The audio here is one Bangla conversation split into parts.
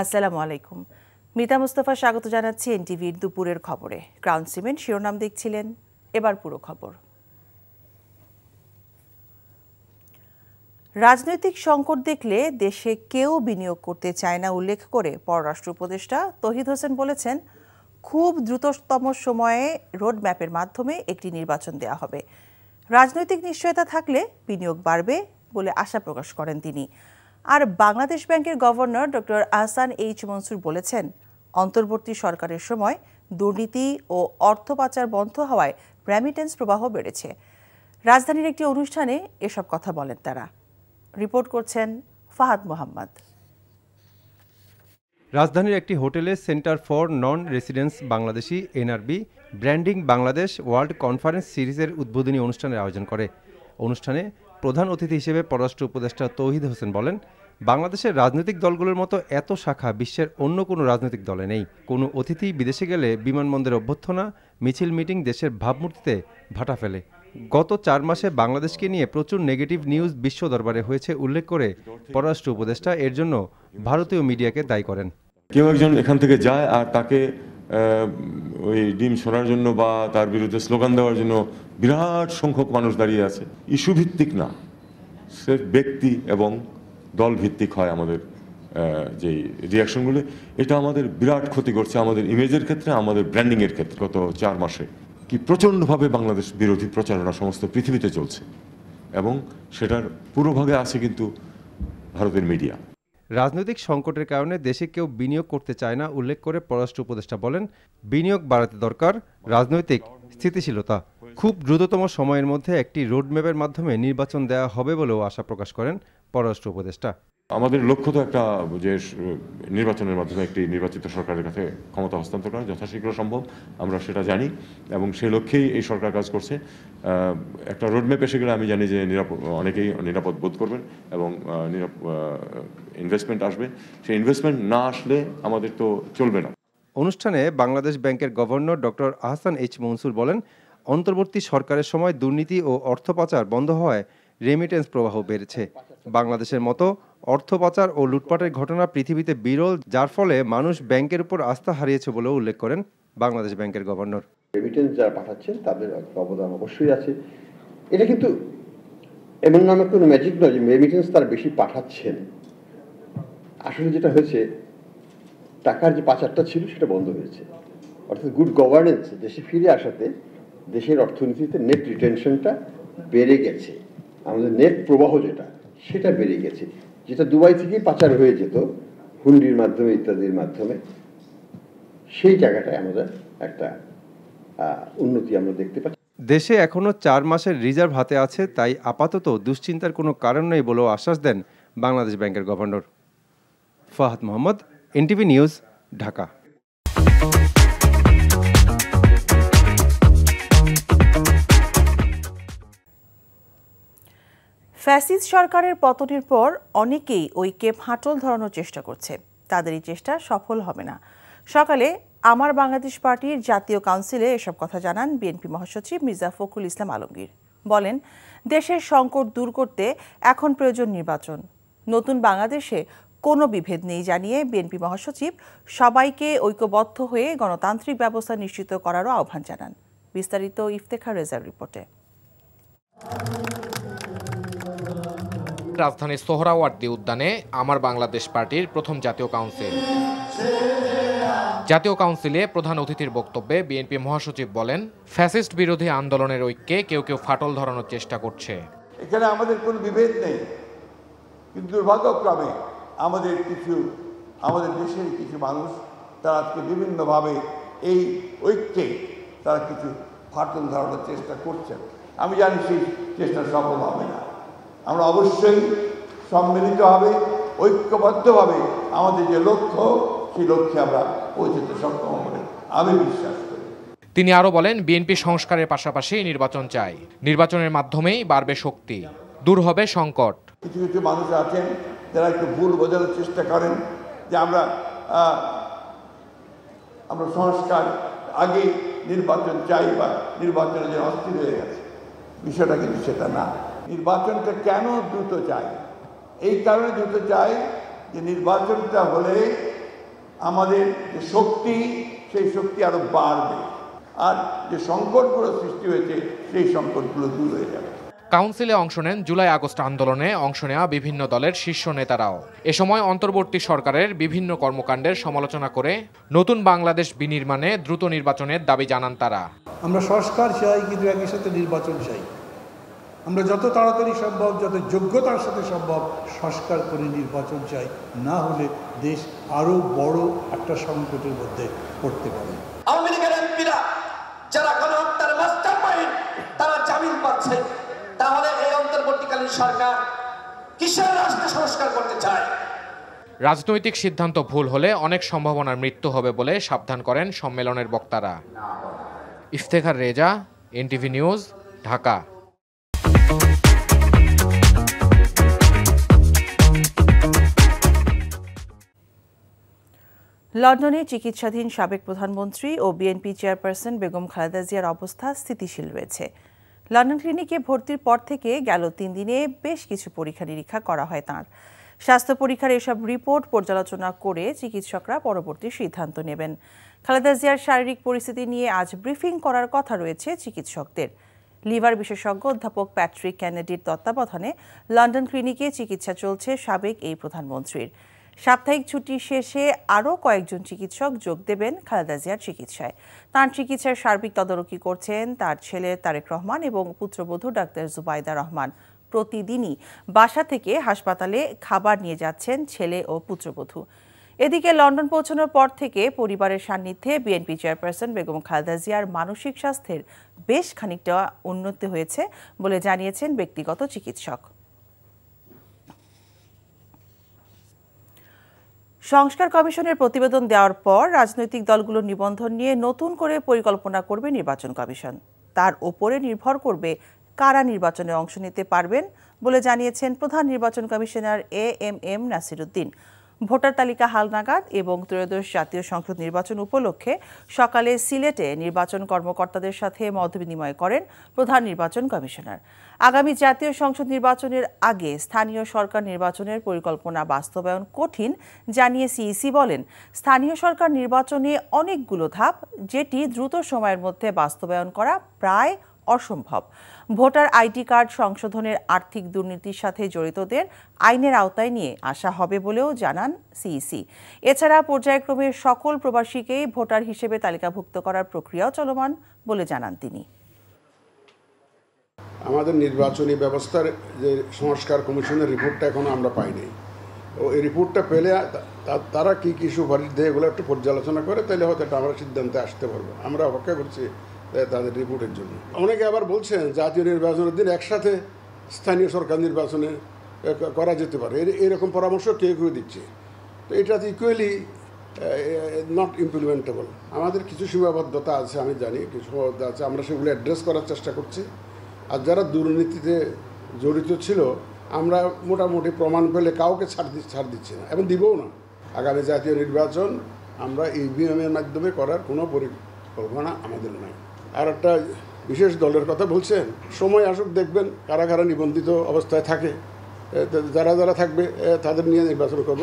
আসসালামু আলাইকুম। মিতা মুস্তাফা স্বাগত জানাচ্ছি এনটিভির দুপুরের খবরে। ক্রাউন সিমেন্ট শিরোনাম দেখছিলেন, এবার পুরো খবর। রাজনৈতিক সংকট দেখলে দেশে কেউ বিনিয়োগ করতে চায় না উল্লেখ করে পররাষ্ট্র উপদেষ্টা তৌহিদ হোসেন বলেছেন, খুব দ্রুততম সময়ে রোডম্যাপের মাধ্যমে একটি নির্বাচন দেওয়া হবে। রাজনৈতিক নিশ্চয়তা থাকলে বিনিয়োগ বাড়বে বলে আশা প্রকাশ করেন তিনি। আর বাংলাদেশ ব্যাংকের governor doctor Ahsan H Mansur বলেছেন, অন্তর্বর্তী সরকারের সময় দুর্নীতি ও অর্থ পাচার বন্ধ হওয়ায় রেমিটেন্স প্রবাহ বেড়েছে। রাজধানীর একটি অনুষ্ঠানে এসব কথা বলেন তারা। রিপোর্ট করছেন ফাহাদ মোহাম্মদ। রাজধানীর একটি হোটেলে centre for non residence Bangladeshi NRB branding Bangladesh world conference সিরিজের উদ্বোধনী অনুষ্ঠানের আয়োজন করে। অনুষ্ঠানে প্রধান অতিথি হিসেবে পররাষ্ট্র উপদেষ্টা তৌহিদ হোসেন বলেন, বাংলাদেশের রাজনৈতিক দলগুলোর মতো এত শাখা বিশ্বের অন্য কোনো রাজনৈতিক দলে নেই। কোনো অতিথি বিদেশে গেলে বিমানবন্দরে অভ্যর্থনা, মিছিল, মিটিং দেশের ভাবমূর্তিতে ভাটা ফেলে। গত 4 মাসে বাংলাদেশকে নিয়ে প্রচুর নেগেটিভ নিউজ বিশ্ব দরবারে হয়েছে উল্লেখ করে পররাষ্ট্র উপদেষ্টা এর জন্য ভারতীয় মিডিয়াকে দায়ী করেন। কেউ একজন এখান থেকে যায় আর তাকে ওই ডিম সরার জন্য বা তার বিরুদ্ধে স্লোগান দেওয়ার জন্য বিরাট সংখ্যক মানুষ দাঁড়িয়ে আছে। ইস্যু ভিত্তিক না, সে ব্যক্তি এবং দল ভিত্তিক হয় আমাদের যে রিয়াকশনগুলো। এটা আমাদের বিরাট ক্ষতি করছে আমাদের ইমেজের ক্ষেত্রে, আমাদের ব্র্যান্ডিংয়ের ক্ষেত্রে। গত 4 মাসে কি প্রচণ্ডভাবে বাংলাদেশ বিরোধী প্রচারণা সমস্ত পৃথিবীতে চলছে এবং সেটার পুরোভাগে আছে কিন্তু ভারতের মিডিয়া। রাজনৈতিক সংকটের কারণে দেশে কেউ বিনিয়োগ করতে চায় না উল্লেখ করে পররাষ্ট্র উপদেষ্টা বলেন, বিনিয়োগ বাড়াতে দরকার রাজনৈতিক স্থিতিশীলতা। খুব দ্রুততম সময়ের মধ্যে একটি রোডম্যাপের মাধ্যমে নির্বাচন দেওয়া হবে বলেও আশা প্রকাশ করেন পররাষ্ট্র উপদেষ্টা। আমাদের লক্ষ্য তো একটা, যে নির্বাচনের মাধ্যমে একটি নির্বাচিত সরকারের কাছে ক্ষমতা হস্তান্তর করা যথাশীঘ্র সম্ভব, আমরা সেটা জানি এবং সেই লক্ষ্যেই এই সরকার কাজ করছে। একটা রোডম্যাপ এসে গেলে আমি জানি যে অনেকেই নিরাপদ বোধ করবেন এবং ইনভেস্টমেন্ট আসবে। সেই ইনভেস্টমেন্ট না আসলে আমাদের তো চলবে না। অনুষ্ঠানে বাংলাদেশ ব্যাংকের governor doctor Ahsan H Mansur বলেন, অন্তর্বর্তী সরকারের সময় দুর্নীতি ও অর্থ পাচার বন্ধ হওয়ায় রেমিটেন্স প্রবাহ বেড়েছে। বাংলাদেশের মতো অর্থ পাচার ও লুটপাটের ঘটনা পৃথিবীতে বিরল, যার ফলে মানুষ ব্যাংকের উপর আস্থা হারিয়েছে বলেও উল্লেখ করেন বাংলাদেশ ব্যাংকের গভর্নর। রেমিটেন্স যারা পাঠাচ্ছেন তাদের অবদান অবশ্যই আছে। এটা কিন্তু এমন নামে কোনো ম্যাজিক নয় যে রেমিটেন্স তারা বেশি পাঠাচ্ছেন। আসলে যেটা হয়েছে, টাকার যে পাচারটা ছিল সেটা বন্ধ হয়েছে। অর্থাৎ গুড গভর্নেন্স দেশে ফিরে আসাতে দেশের অর্থনীতিতে নেট রিটেনশনটা বেড়ে গেছে। আমাদের নেট প্রবাহ যেটা, সেটা বেড়ে গেছে। যেটা দুবাই থেকেই পাচার হয়ে যেত হুন্ডির মাধ্যমে ইত্যাদির মাধ্যমে, সেই জায়গাটায় আমাদের একটা উন্নতি আমরা দেখতে পাচ্ছি। দেশে এখনো 4 মাসের রিজার্ভ হাতে আছে, তাই আপাতত দুশ্চিন্তার কোনো কারণ নেই বলেও আশ্বাস দেন বাংলাদেশ ব্যাংকের governor. Fahad Mohammad, NTV news, Dhaka. Fascist সরকারের পতনের পর অনেকেই ঐক্যে ফাটল ধরানোর চেষ্টা করছে। তাদের এই চেষ্টা সফল হবে না। সকালে আমার বাংলাদেশ পার্টির জাতীয় কাউন্সিলে এসব কথা জানান বিএনপি মহাসচিব মির্জা ফখরুল ইসলাম আলমগীর। বলেন, দেশের সংকট দূর করতে এখন প্রয়োজন নির্বাচন। নতুন বাংলাদেশে কোনো বিভেদ নেই জানিয়ে বিএনপি মহাসচিব সবাইকে ঐক্যবদ্ধ হয়ে গণতান্ত্রিক ব্যবস্থা নিশ্চিত করারও আহ্বান জানান। বিস্তারিত ইফতেখার রেজার রিপোর্টে। রাজধানীর সোহরাওয়ার্দী উদ্যানে আমার বাংলাদেশ পার্টির প্রথম জাতীয় কাউন্সিল। জাতীয় কাউন্সিলে প্রধান অতিথির বক্তব্যে বিএনপি মহাসচিব বলেন, ফ্যাসিস্ট বিরোধী আন্দোলনের ঐক্যে কেউ কেউ ফাটল ধরানোর চেষ্টা করছে। এখানে আমাদের কোনো বিভেদ নেই, কিন্তু দুর্ভাগ্যক্রমে আমাদের দেশের কিছু মানুষ তারা আজকে বিভিন্নভাবে এই ঐক্যে তারা কিছু ফাটল ধরানোর চেষ্টা করছেন। আমি জানি সেই চেষ্টা সফল হবে না। আমরা অবশ্যই সম্মিলিতভাবে ঐক্যবদ্ধভাবে আমাদের যে লক্ষ্য, সেই লক্ষ্যে আমরা পৌঁছতে সক্ষম বলে আমি বিশ্বাস করি। তিনি আরও বলেন, বিএনপি সংস্কারের পাশাপাশি নির্বাচন চাই। নির্বাচনের মাধ্যমেই বাড়বে শক্তি, দূর হবে সংকট। কিছু কিছু মানুষ আছেন যারা একটু ভুল বোঝানোর চেষ্টা করেন যে আমরা সংস্কার আগে নির্বাচন চাই বা নির্বাচনের যে অস্থির হয়ে গেছে। বিষয়টা কিন্তু সেটা না। নির্বাচনটা কেন দ্রুত চাই? এই কারণে দ্রুত চাই যে নির্বাচনটা হলে আমাদের যে শক্তি, সেই শক্তি আরো বাড়বে, আর যে সংকটগুলো সৃষ্টি হয়েছে সেই সংকটগুলো দূর হয়ে যাবে। কাউন্সিলে অংশ নেন জুলাই আগস্ট আন্দোলনে অংশ নেওয়া বিভিন্ন দলের শীর্ষ নেতারাও। এ সময় অন্তর্বর্তী সরকারের বিভিন্ন কর্মকাণ্ডের সমালোচনা করে নতুন বাংলাদেশ বিনির্মাণে দ্রুত নির্বাচনের দাবি জানান তারা। আমরা সংস্কার চাই, কিন্তু একই সাথে নির্বাচন চাই। আমরা যত তাড়াতাড়ি সম্ভব, যত যোগ্যতার সাথে সম্ভব সংস্কার করে নির্বাচন চাই, না হলে দেশ আরো বড় একটা সংকটের মধ্যে পড়তে পারে। আওয়ামী লীগের এমপিরা যারা গণহত্যার মাস্টারমাইন্ড, তারা জামিন পাচ্ছে, তাহলে এই অন্তর্বর্তীকালীন সরকার কিসের রাষ্ট্র সংস্কার করতে চায়? রাজনৈতিক সিদ্ধান্ত ভুল হলে অনেক সম্ভাবনার মৃত্যু হবে বলে সাবধান করেন সম্মেলনের বক্তারা। Iftekhar Reza, NTV news, Dhaka. লন্ডনে চিকিৎসাধীন সাবেক প্রধানমন্ত্রী ও বিএনপি চেয়ারপারসন বেগম খালেদা জিয়ার অবস্থা স্থিতিশীল রয়েছে। লন্ডন ক্লিনিকে ভর্তির পর থেকে গেল 3 দিনে বেশ কিছু পরীক্ষা নিরীক্ষা করা হয় তাঁর। স্বাস্থ্য পরীক্ষার এসব রিপোর্ট পর্যালোচনা করে চিকিৎসকরা পরবর্তী সিদ্ধান্ত নেবেন। খালেদা জিয়ার শারীরিক পরিস্থিতি নিয়ে আজ ব্রিফিং করার কথা রয়েছে চিকিৎসকদের। লিভার বিশেষজ্ঞ অধ্যাপক প্যাট্রিক কেনেডির তত্ত্বাবধানে লন্ডন ক্লিনিকে চিকিৎসা চলছে সাবেক এই প্রধানমন্ত্রীর। সাপ্তাহিক ছুটি শেষে আরও কয়েকজন চিকিৎসক যোগ দেবেন খালেদা জিয়ার চিকিৎসায়। তাঁর চিকিৎসার সার্বিক তদারকি করছেন তার ছেলে তারেক রহমান এবং পুত্রবধূ ডাক্তার জুবাইদা রহমান। প্রতিদিনই বাসা থেকে হাসপাতালে খাবার নিয়ে যাচ্ছেন ছেলে ও পুত্রবধূ। এদিকে লন্ডন পৌঁছানোর পর থেকে পরিবারের সান্নিধ্যে বিএনপি চেয়ারপারসন বেগম খালেদা জিয়ার মানসিক স্বাস্থ্যের বেশ খানিকটা উন্নতি হয়েছে বলে জানিয়েছেন ব্যক্তিগত চিকিৎসক। সংস্কার কমিশনের প্রতিবেদন দেওয়ার পর রাজনৈতিক দলগুলোর নিবন্ধন নিয়ে নতুন করে পরিকল্পনা করবে নির্বাচন কমিশন। তার ওপরে নির্ভর করবে কারা নির্বাচনে অংশ নিতে পারবেন বলে জানিয়েছেন প্রধান নির্বাচন কমিশনার এএমএম নাসিরউদ্দিন। ভোটার তালিকা হালনাগাদ এবং ত্রয়োদশ জাতীয় সংসদ নির্বাচন উপলক্ষে সকালে সিলেটে নির্বাচন কর্মকর্তাদের সাথে মতবিনিময় করেন প্রধান নির্বাচন কমিশনার। আগামী জাতীয় সংসদ নির্বাচনের আগে স্থানীয় সরকার নির্বাচনের পরিকল্পনা বাস্তবায়ন কঠিন জানিয়ে সিইসি বলেন, স্থানীয় সরকার নির্বাচনে অনেকগুলো ধাপ, যেটি দ্রুত সময়ের মধ্যে বাস্তবায়ন করা প্রায় অসম্ভব। ভোটার আইডি কার্ড সংশোধনের আর্থিক দুর্নীতির সাথে জড়িতদের আইনের আওতায় নিয়ে আসা হবে বলেও জানান সিইসি। এছাড়া পর্যায়ক্রমে সকল প্রবাসীকেই ভোটার হিসেবে তালিকাভুক্ত করার প্রক্রিয়াও চলমান বলে জানান তিনি। আমাদের নির্বাচনী ব্যবস্থার যে সংস্কার কমিশনের রিপোর্টটা এখনো আমরা পাইনি। ও এই রিপোর্টটা পেলে তারা কি কি সুপারিশ দেয় এগুলো একটু পর্যালোচনা করে, তাহলে হয়তো একটা আমরা সিদ্ধান্তে আসতে পারবো। আমরা অপেক্ষা করছি তাদের রিপোর্টের জন্য। অনেকে আবার বলছেন জাতীয় নির্বাচনের দিন একসাথে স্থানীয় সরকার নির্বাচনে করা যেতে পারে, এরকম পরামর্শ কেউ কেউ দিচ্ছে। তো এটা ইকুয়ালি নট ইমপ্লিমেন্টেবল। আমাদের কিছু সীমাবদ্ধতা আছে, আমি জানি কিছু সীমাবদ্ধতা আছে, আমরা সেগুলো অ্যাড্রেস করার চেষ্টা করছি। আর যারা দুর্নীতিতে জড়িত ছিল আমরা মোটামুটি প্রমাণ পেলে কাউকে ছাড় দিচ্ছি না এবং দিবও না। আগামী জাতীয় নির্বাচন আমরা ইভিএমের মাধ্যমে করার কোনো পরিকল্পনা আমাদের নাই। আর একটা বিশেষ দলের কথা বলছেন, সময় আসুক দেখবেন কারা কারা নিবন্ধিত অবস্থায় থাকে, যারা যারা থাকবে তাদের নিয়ে নির্বাচন করব।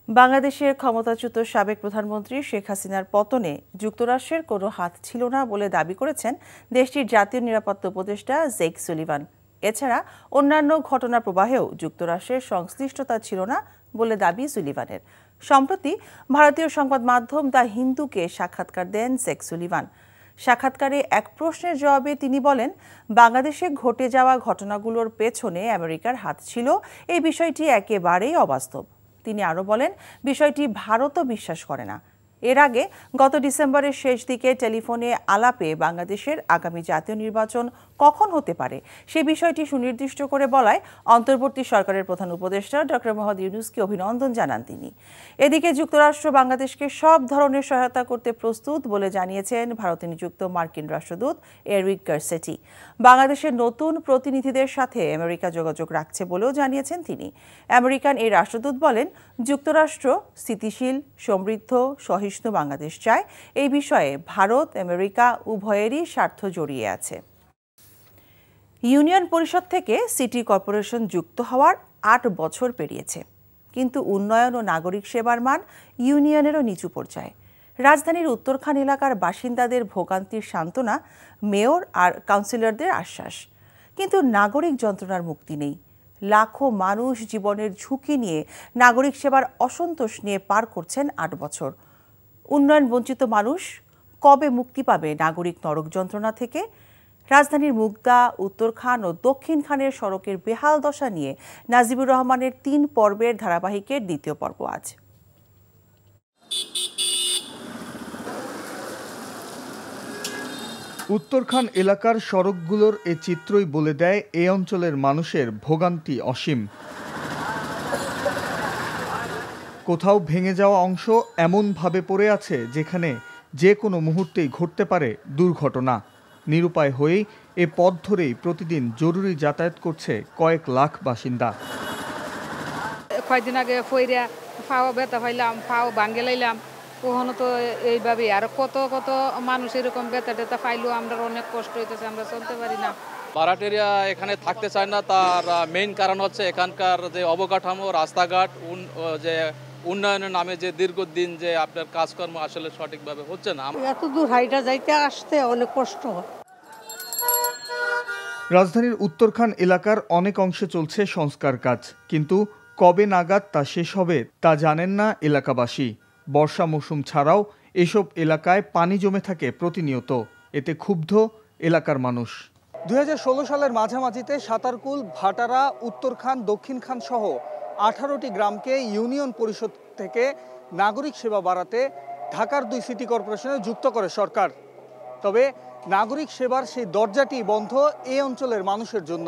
বাংলাদেশের ক্ষমতাচ্যুত সাবেক প্রধানমন্ত্রী শেখ হাসিনার পতনে যুক্তরাষ্ট্রের কোনো হাত ছিল না বলে দাবি করেছেন দেশটির জাতীয় নিরাপত্তা উপদেষ্টা জেক সুলিভান। এছাড়া অন্যান্য ঘটনা প্রবাহেও যুক্তরাষ্ট্রের সংশ্লিষ্টতা ছিল না বলে দাবি সুলিভানের। সম্প্রতি ভারতীয় সংবাদ মাধ্যম দ্য হিন্দুকে সাক্ষাৎকার দেন জেক সুলিভান। সাক্ষাৎকারে এক প্রশ্নের জবাবে তিনি বলেন, বাংলাদেশে ঘটে যাওয়া ঘটনাগুলোর পেছনে আমেরিকার হাত ছিল, এই বিষয়টি একেবারেই অবাস্তব। তিনি আরও বলেন, বিষয়টি ভারতও বিশ্বাস করে না। এর আগে গত ডিসেম্বরের শেষ দিকে টেলিফোনে আলাপে বাংলাদেশের আগামী জাতীয় নির্বাচন কখন হতে পারে সে বিষয়টি সুনির্দিষ্ট করে বলায় অন্তর্বর্তী সরকারের প্রধান উপদেষ্টা ডক্টর মোহাম্মদ ইউনূসকে অভিনন্দন জানান তিনি। এদিকে যুক্তরাষ্ট্র বাংলাদেশকে সব ধরনের সহায়তা করতে প্রস্তুত বলে জানিয়েছেন ভারতে নিযুক্ত মার্কিন রাষ্ট্রদূত এরিক গারসেটি। বাংলাদেশের নতুন প্রতিনিধিদের সাথে আমেরিকা যোগাযোগ রাখছে বলেও জানিয়েছেন তিনি। আমেরিকান এই রাষ্ট্রদূত বলেন, যুক্তরাষ্ট্র স্থিতিশীল, সমৃদ্ধ, সহিষ্ণু বাংলাদেশ চায়। এই বিষয়ে ভারত আমেরিকা উভয়েরই স্বার্থ জড়িয়ে আছে। ইউনিয়ন পরিষদ থেকে সিটি কর্পোরেশন যুক্ত হওয়ার 8 বছর পেরিয়েছে, কিন্তু উন্নয়ন ও নাগরিক সেবার মান ইউনিয়নেরও নিচু পর্যায়ে। রাজধানীর উত্তরখান এলাকার বাসিন্দাদের ভোগান্তির সান্ত্বনা, মেয়র আর কাউন্সিলরদের আশ্বাস, কিন্তু নাগরিক যন্ত্রণার মুক্তি নেই। লাখো মানুষ জীবনের ঝুঁকি নিয়ে নাগরিক সেবার অসন্তোষ নিয়ে পার করছেন ৮ বছর। উন্নয়ন বঞ্চিত মানুষ কবে মুক্তি পাবে নাগরিক নরক যন্ত্রণা থেকে? রাজধানীর মুগদা, উত্তরখান ও দক্ষিণখানের সড়কের বেহাল দশা নিয়ে নাজিবুর রহমানের ৩ পর্বের ধারাবাহিকের দ্বিতীয় পর্ব আজ। উত্তরখান এলাকার সড়কগুলোর এ চিত্রই বলে দেয় এ অঞ্চলের মানুষের ভোগান্তি অসীম। কোথাও ভেঙে যাওয়া অংশ এমনভাবে পড়ে আছে যেখানে যে কোনো মুহূর্তেই ঘটতে পারে দুর্ঘটনা। নিরুপায় হয়েই এ পথ ধরেই প্রতিদিন জরুরি যাতায়াত করছে কয়েক লাখ বাসিন্দা। কয়েকদিন আগে ফইরা ফাও ব্যথা পাইলাম, ফাও ভাঙ্গে লাইলাম, কখনো তো এইভাবে আর কত কত মানুষ এরকম ব্যথা ট্যাথা পাইলেও আমরা অনেক কষ্ট হইতেছে, আমরা চলতে পারি না। ভাড়াটেরিয়া এখানে থাকতে চায় না, তার মেইন কারণ হচ্ছে এখানকার যে অবকাঠামো, রাস্তাঘাট, যে উন্নয়নের নামে যে দীর্ঘদিন যে আপনার কাজকর্ম আসলে সঠিকভাবে হচ্ছে না। এত দূর হাইটা যাইতে আসতে অনেক কষ্ট। রাজধানীর উত্তরখান এলাকার অনেক অংশে চলছে সংস্কার কাজ, কিন্তু কবে নাগাদ তা শেষ হবে তা জানেন না এলাকাবাসী। বর্ষা মৌসুম ছাড়াও এসব এলাকায় পানি জমে থাকে প্রতিনিয়ত, এতে ক্ষুব্ধ এলাকার মানুষ। 2016 সালের মাঝামাঝিতে সাতারকুল, ভাটারা, উত্তরখান, দক্ষিণখান সহ 18টি গ্রামকে ইউনিয়ন পরিষদ থেকে নাগরিক সেবা বাড়াতে ঢাকার 2 সিটি কর্পোরেশনে যুক্ত করে সরকার। তবে নাগরিক সেবার সেই দরজাটি বন্ধ এই অঞ্চলের মানুষের জন্য।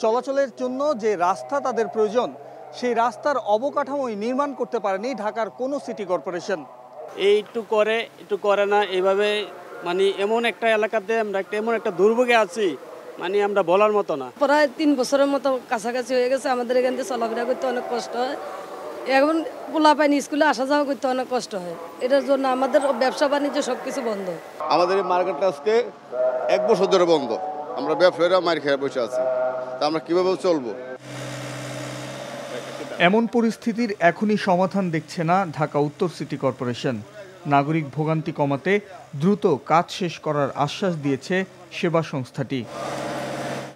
চলাচলের জন্য যে রাস্তা তাদের প্রয়োজন, সেই রাস্তার অবকাঠামোই নির্মাণ করতে পারেনি ঢাকার কোনো সিটি কর্পোরেশন। এই একটু করে না, এইভাবে মানে এমন একটা এলাকাতে আমরা এমন একটা দুর্ভোগে আছি, মানে আমরা বলার মতো না। প্রায় 3 বছরের মতো কাছাকাছি হয়ে গেছে, আমাদের এখান থেকে চলাফেরা করতে অনেক কষ্ট হয়। এখন পোলাপাইন স্কুলে আসা যাওয়া করতে অনেক কষ্ট হয়। এটার জন্য আমাদের ব্যবসা বাণিজ্য সবকিছু বন্ধ। আমাদের এই মার্কেটটা আজকে 1 বছর ধরে বন্ধ। আমরা ব্যবসায়ীরা মার খেয়ে বসে আছি, তা আমরা কিভাবে চলবো? এমন পরিস্থিতির এখনই সমাধান দেখছে না ঢাকা উত্তর সিটি কর্পোরেশন। নাগরিক ভোগান্তি কমাতে দ্রুত কাজ শেষ করার আশ্বাস দিয়েছে সেবা সংস্থাটি।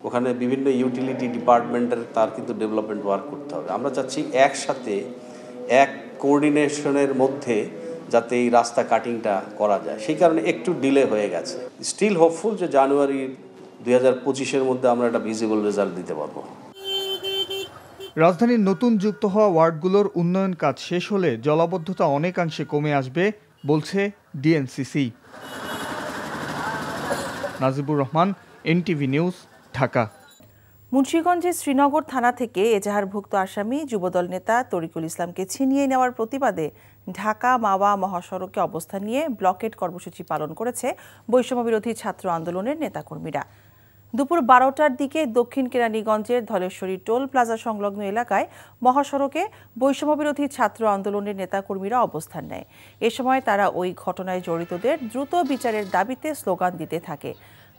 ওখানে বিভিন্ন ইউটিলিটি ডিপার্টমেন্টের তার কিন্তু ডেভেলপমেন্ট ওয়ার্ক করতে হবে। আমরা চাচ্ছি একসাথে এক কোঅর্ডিনেশনের মধ্যে যাতে এই রাস্তা কাটিংটা করা যায়, সেই কারণে একটু ডিলে হয়ে গেছে। স্টিল হোপফুল যে জানুয়ারি 2025-এর মধ্যে আমরা একটা ভিজিবল রেজাল্ট দিতে পারবো। রাজধানীর নতুন যুক্ত হওয়া ওয়ার্ডগুলোর উন্নয়ন কাজ শেষ হলে জলাবদ্ধতা অনেকাংশে কমে আসবে বলছে DNCC. Nazibur Rahman, NTV news, Dhaka. মুন্সিগঞ্জের শ্রীনগর থানা থেকে এজাহারভুক্ত আসামি যুবদল নেতা তরিকুল ইসলামকে ছিনিয়ে নেওয়ার প্রতিবাদে ঢাকা মাওয়া মহাসড়কে অবস্থান নিয়ে ব্লকেট কর্মসূচি পালন করেছে বৈষম্যবিরোধী ছাত্র আন্দোলনের নেতাকর্মীরা। দুপুর 12টার দিকে দক্ষিণ কেরানীগঞ্জের ধলেশ্বরী টোল প্লাজা সংলগ্ন এলাকায় মহাসড়কে বৈষম্যবিরোধী ছাত্র আন্দোলনের নেতাকর্মীরা অবস্থান নেয়। এ সময় তারা ওই ঘটনায় জড়িতদের দ্রুত বিচারের দাবিতে স্লোগান দিতে থাকে।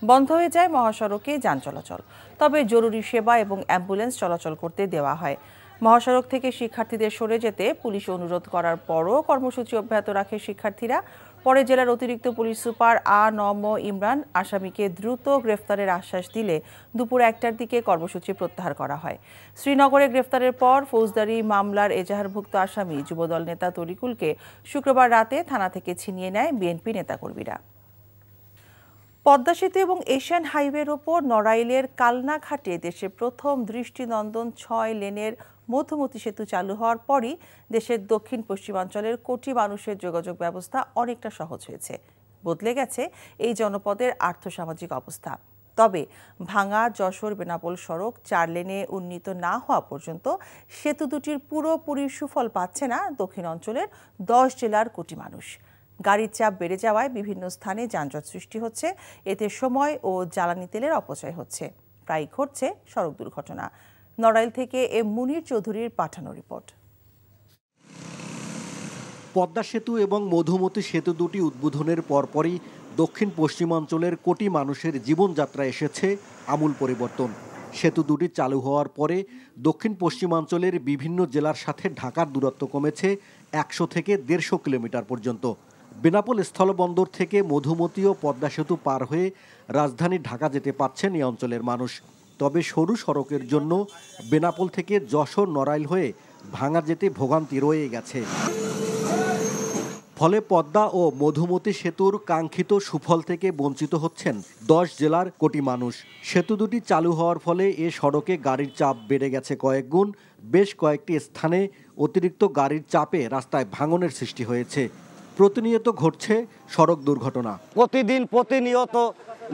বন্ধ হয়ে যায় মহাসড়কে যান চলাচল, তবে জরুরি সেবা এবং অ্যাম্বুলেন্স চলাচল করতে দেওয়া হয়। মহাসড়ক থেকে শিক্ষার্থীদের সরে যেতে পুলিশ অনুরোধ করার পরও কর্মসূচি অব্যাহত রাখে শিক্ষার্থীরা। পরে জেলার অতিরিক্ত পুলিশ সুপার আ.ন.ম ইমরান আসামিকে দ্রুত গ্রেফতারের আশ্বাস দিলে দুপুর 1টার দিকে কর্মসূচি প্রত্যাহার করা হয়। শ্রীনগরে গ্রেফতারের পর ফৌজদারি মামলার এজাহারভুক্ত আসামি যুবদল নেতা তরিকুলকে শুক্রবার রাতে থানা থেকে ছিনিয়ে নেয় বিএনপি নেতাকর্মীরা। পদ্মা সেতু এবং এশিয়ান হাইওয়ের ওপর নড়াইলের কালনাঘাটে দেশের প্রথম দৃষ্টিনন্দন 6 লেনের মধুমতি সেতু চালু হওয়ার পরই দেশের দক্ষিণ পশ্চিমাঞ্চলের কোটি মানুষের যোগাযোগ ব্যবস্থা অনেকটা সহজ হয়েছে। বদলে গেছে এই জনপদের আর্থসামাজিক অবস্থা। তবে ভাঙা যশোর বেনাপোল সড়ক 4 লেনে উন্নীত না হওয়া পর্যন্ত সেতু দুটির পুরোপুরি সুফল পাচ্ছে না দক্ষিণ অঞ্চলের 10 জেলার কোটি মানুষ। গাড়ির চাপ বেড়ে যাওয়ায় বিভিন্ন স্থানে যানজট সৃষ্টি হচ্ছে, এতে সময় ও জ্বালানি তেলের অপচয় হচ্ছে, প্রায় ঘটছে সড়ক দুর্ঘটনা। নড়াইল থেকে এম মুনির চৌধুরীর পাঠানো রিপোর্ট। পদ্মা সেতু এবং মধুমতি সেতু দুটি উদ্বোধনের পরপরই দক্ষিণ পশ্চিমাঞ্চলের কোটি মানুষের জীবনযাত্রা এসেছে আমূল পরিবর্তন। সেতু দুটি চালু হওয়ার পরে দক্ষিণ পশ্চিমাঞ্চলের বিভিন্ন জেলার সাথে ঢাকার দূরত্ব কমেছে 100 থেকে 150 কিলোমিটার পর্যন্ত। বেনাপোল স্থলবন্দর থেকে মধুমতি ও পদ্মা সেতু পার হয়ে রাজধানী ঢাকা যেতে পারছেন এই অঞ্চলের মানুষ। তবে সরু সড়কের জন্য বেনাপোল থেকে যশোর নড়াইল হয়ে ভাঙা যেতে ভোগান্তি রয়ে গেছে। ফলে পদ্মা ও মধুমতি সেতুর কাঙ্ক্ষিত সুফল থেকে বঞ্চিত হচ্ছেন 10 জেলার কোটি মানুষ। সেতু দুটি চালু হওয়ার ফলে এ সড়কে গাড়ির চাপ বেড়ে গেছে কয়েক গুণ। বেশ কয়েকটি স্থানে অতিরিক্ত গাড়ির চাপে রাস্তায় ভাঙনের সৃষ্টি হয়েছে। প্রতিনিয়ত ঘটছে সড়ক দুর্ঘটনা। প্রতিনিয়ত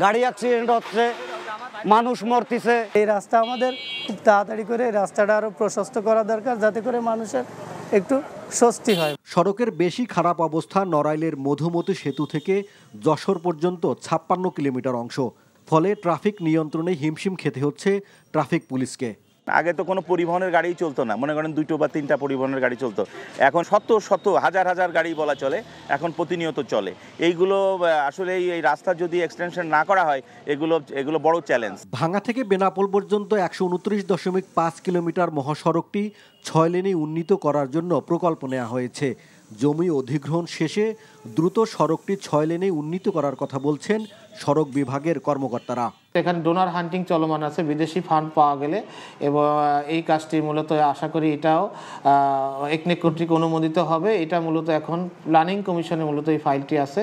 গাড়ি অ্যাক্সিডেন্ট হচ্ছে, মানুষ মরতেছে। এই রাস্তা আমাদের খুব তাড়াতাড়ি করে রাস্তাটা আরো প্রশস্ত করা দরকার, যাতে করে মানুষের একটু স্বস্তি হয়। সড়কের বেশি খারাপ অবস্থা নড়াইলের মধুমতি সেতু থেকে যশোর পর্যন্ত 56 কিলোমিটার অংশ। ফলে ট্রাফিক নিয়ন্ত্রণে হিমশিম খেতে হচ্ছে ট্রাফিক পুলিশকে। আগে তো কোনো পরিবহনের গাড়ি চলতো না, মনে করেন 2 বা 3টা পরিবহনের গাড়ি চলতো। এখন শত হাজার হাজার গাড়ি বলা চলে, এখন প্রতিনিয়ত চলে। এইগুলো আসলে এই রাস্তা যদি এক্সটেনশন না করা হয়, এগুলো বড় চ্যালেঞ্জ। ভাঙা থেকে বেনাপোল পর্যন্ত 129.5 কিলোমিটার মহাসড়কটি 6 লেনে উন্নীত করার জন্য প্রকল্প নেওয়া হয়েছে। জমি অধিগ্রহণ শেষে দ্রুত সড়কটি 6 লেনে উন্নীত করার কথা বলছেন সড়ক বিভাগের কর্মকর্তারা। এখানে ডোনার হান্টিং চলমান আছে, বিদেশি ফান্ড পাওয়া গেলে, এবং এই কাজটি মূলত আশা করি এটাও একনেক কর্তৃক অনুমোদিত হবে। এটা মূলত এখন প্ল্যানিং কমিশনে মূলত এই ফাইলটি আছে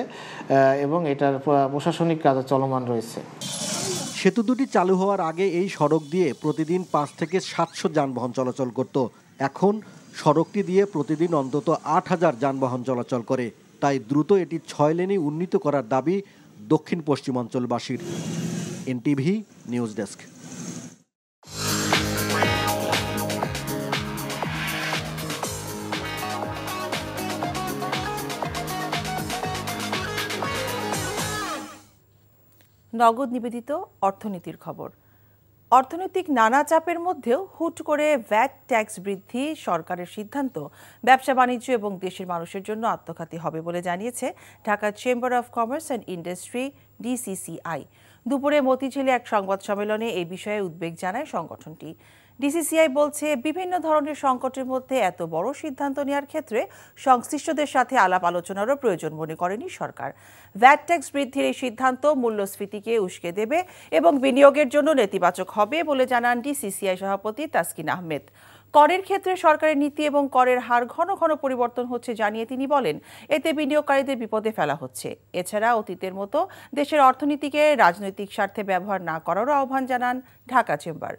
এবং এটার প্রশাসনিক কাজ চলমান রয়েছে। সেতু দুটি চালু হওয়ার আগে এই সড়ক দিয়ে প্রতিদিন 5 থেকে 700 যানবাহন চলাচল করত। এখন সড়কটি দিয়ে প্রতিদিন অন্তত 8000 যানবাহন চলাচল করে। তাই দ্রুত এটি 6 লেনে উন্নীত করার দাবি দক্ষিণ পশ্চিমাঞ্চলবাসীর। NTV news desk. নগদ নিবেদিত অর্থনীতির খবর। অর্থনৈতিক নানা চাপের মধ্যেও হুট করে ভ্যাট ট্যাক্স বৃদ্ধি সরকারের সিদ্ধান্ত ব্যবসা বাণিজ্য এবং দেশের মানুষের জন্য আত্মঘাতী হবে বলে জানিয়েছে Dhaka chamber of commerce and industry DCCI. দুপুরে মতিঝিলে এক সংবাদ সম্মেলনে এই বিষয়ে উদ্বেগ জানায় সংগঠনটি। ডিসিসিআই বলছে, বিভিন্ন ধরনের সংকটের মধ্যে এত বড় সিদ্ধান্ত নেওয়ার ক্ষেত্রে সংশ্লিষ্টদের সাথে আলাপ আলোচনারও প্রয়োজন মনে করেনি সরকার। ভ্যাট ট্যাক্স বৃদ্ধির এই সিদ্ধান্ত মূল্যস্ফীতিকে উস্কে দেবে এবং বিনিয়োগের জন্য নেতিবাচক হবে বলে জানান ডিসিসিআই সভাপতি তাসকিন আহমেদ। করের ক্ষেত্রে সরকারের নীতি এবং করের হার ঘন ঘন পরিবর্তন হচ্ছে জানিয়ে তিনি বলেন, এতে বিনিয়োগকারীদের বিপদে ফেলা হচ্ছে। এছাড়া অতীতের মতো দেশের অর্থনীতিকে রাজনৈতিক স্বার্থে ব্যবহার না করারও আহ্বান জানান ঢাকা চেম্বার।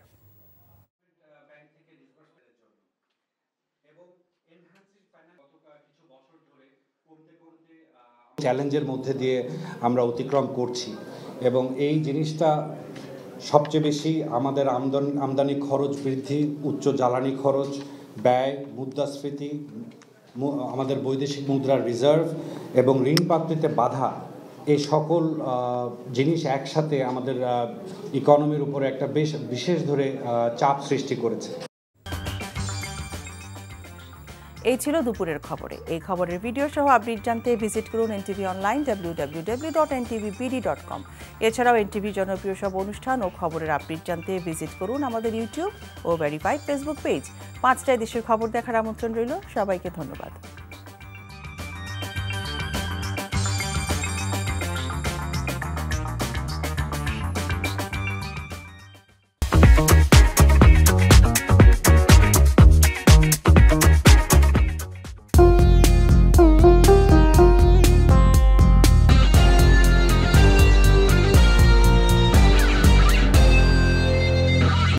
চ্যালেঞ্জের মধ্যে দিয়ে আমরা অতিক্রম করছি এবং এই জিনিসটা সবচেয়ে বেশি আমাদের আমদানি খরচ বৃদ্ধি, উচ্চ জ্বালানি খরচ, ব্যয়, মুদ্রাস্ফীতি, আমাদের বৈদেশিক মুদ্রার রিজার্ভ এবং ঋণ প্রাপ্তিতে বাধা, এই সকল জিনিস একসাথে আমাদের ইকোনমির উপরে একটা বিশেষ ধরে চাপ সৃষ্টি করেছে। এই ছিল দুপুরের খবরে। এই খবরের ভিডিও সহ আপডেট জানতে ভিজিট করুন এনটিভি অনলাইন www.ntvbd.com। এছাড়াও এনটিভি জনপ্রিয় সব অনুষ্ঠান ও খবরের আপডেট জানতে ভিজিট করুন আমাদের ইউটিউব ও ভেরিফাইড ফেসবুক পেজ। 5টায় দেশের খবর দেখার আমন্ত্রণ রইল। সবাইকে ধন্যবাদ।